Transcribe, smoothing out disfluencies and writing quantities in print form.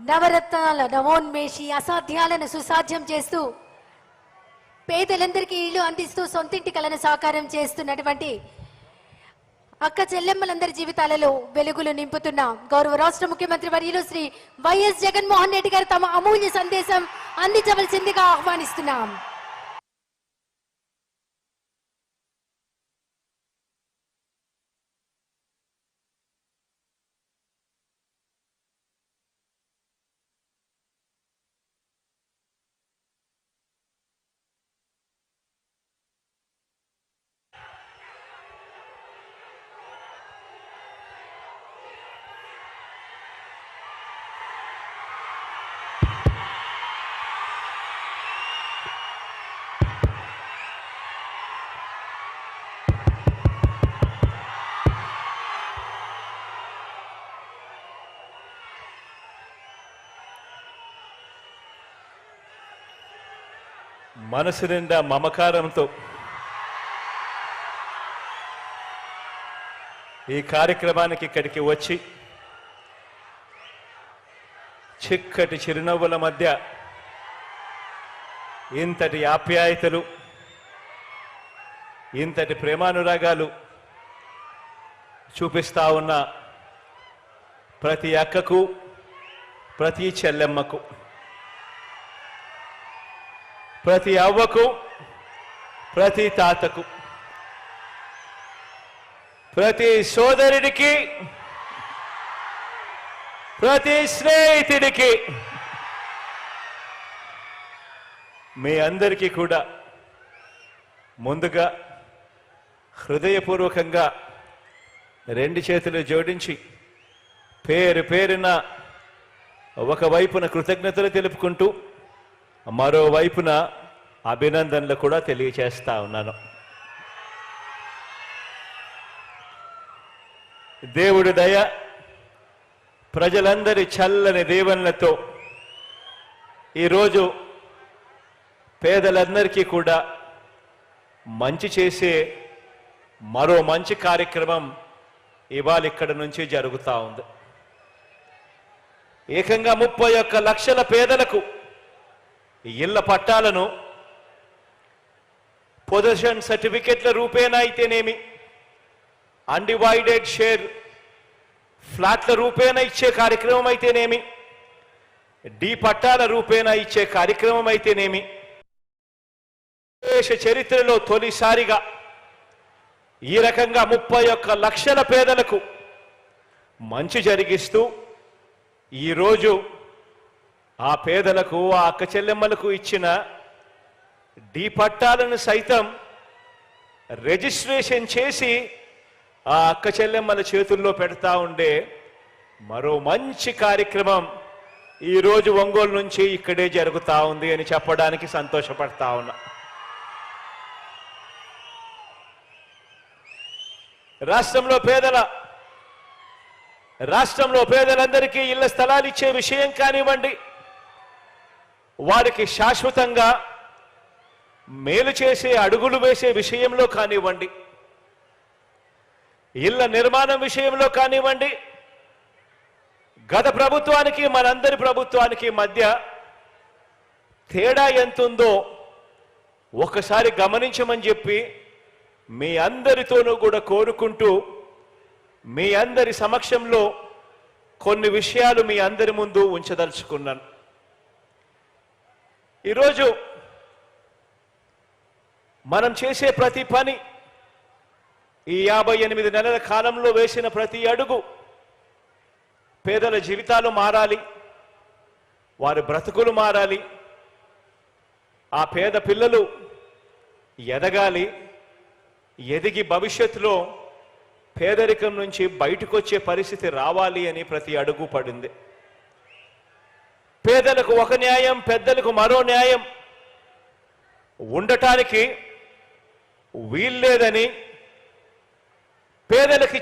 నవరత్నాల నవోన్మేషి అసాధ్యాలను సుసాధ్యం చేస్తూ పేదలందరికీ ఇల్లు అందిస్తూ సొంతింటి కలను సాకారం చేస్తున్నటువంటి అక్క చెల్లెమ్మలందరి జీవితాలలో వెలుగులు నింపుతున్న గౌరవ రాష్ట్ర ముఖ్యమంత్రి వర్యులు శ్రీ వైఎస్ జగన్మోహన్ రెడ్డి గారు తమ అమూల్య సందేశం అందించవలసిందిగా ఆహ్వానిస్తున్నాం. మనసు నిండా మమకారంతో ఈ కార్యక్రమానికి ఇక్కడికి వచ్చి చిక్కటి చిరునవ్వుల మధ్య ఇంతటి ఆప్యాయతలు ఇంతటి ప్రేమానురాగాలు చూపిస్తా ఉన్న ప్రతి అక్కకు ప్రతి చెల్లెమ్మకు ప్రతి అవ్వకు ప్రతి తాతకు ప్రతి సోదరుడికి ప్రతి స్నేహితుడికి మీ అందరికీ కూడా ముందుగా హృదయపూర్వకంగా రెండు చేతులు జోడించి పేరు పేరున ఒకవైపున కృతజ్ఞతలు తెలుపుకుంటూ మరోవైపున అభినందనలు కూడా తెలియచేస్తా ఉన్నాను. దేవుడి దయ ప్రజలందరి చల్లని దీవెనలతో ఈరోజు పేదలందరికీ కూడా మంచి చేసే మరో మంచి కార్యక్రమం ఇవాళ ఇక్కడ నుంచి జరుగుతూ ఉంది. ఏకంగా 31 లక్షల పేదలకు ఇళ్ల పట్టాలను పొజిషన్ సర్టిఫికెట్ల రూపేణా అయితేనేమి, అన్డివైడెడ్ షేర్ ఫ్లాట్ల రూపేణా ఇచ్చే కార్యక్రమం అయితేనేమి, డి పట్టాల రూపేణా ఇచ్చే కార్యక్రమం అయితేనేమి, దేశ చరిత్రలో తొలిసారిగా ఈ రకంగా 31 లక్షల పేదలకు మంచి జరిగిస్తూ ఈరోజు ఆ పేదలకు ఆ అక్క చెల్లెమ్మలకు ఇచ్చిన డి పట్టాలను సైతం రిజిస్ట్రేషన్ చేసి ఆ అక్క చెల్లెమ్మల చేతుల్లో పెడతా ఉండే మరో మంచి కార్యక్రమం ఈరోజు ఒంగోలు నుంచి ఇక్కడే జరుగుతూ ఉంది అని చెప్పడానికి సంతోషపడతా ఉన్నా. రాష్ట్రంలో పేదలందరికీ ఇళ్ల స్థలాలు ఇచ్చే విషయం కానివ్వండి, వారికి శాశ్వతంగా మేలు చేసే అడుగులు వేసే విషయంలో కానివ్వండి, ఇళ్ల నిర్మాణం విషయంలో కానివ్వండి, గత ప్రభుత్వానికి మనందరి ప్రభుత్వానికి మధ్య తేడా ఎంతుందో ఒకసారి గమనించమని చెప్పి మీ అందరితోనూ కూడా కోరుకుంటూ మీ అందరి సమక్షంలో కొన్ని విషయాలు మీ అందరి ముందు ఉంచదలుచుకున్నాను. ఈరోజు మనం చేసే ప్రతి పని, ఈ 58 నెలల కాలంలో వేసిన ప్రతి అడుగు పేదల జీవితాలు మారాలి, వారి బ్రతుకులు మారాలి, ఆ పేద పిల్లలు ఎదగాలి, ఎదిగి భవిష్యత్తులో పేదరికం నుంచి బయటకు వచ్చే పరిస్థితి రావాలి అని ప్రతి అడుగు పడింది. పేదలకు ఒక న్యాయం, పెద్దలకు మరో న్యాయం ఉండటానికి వీల్లేదని పేదలకి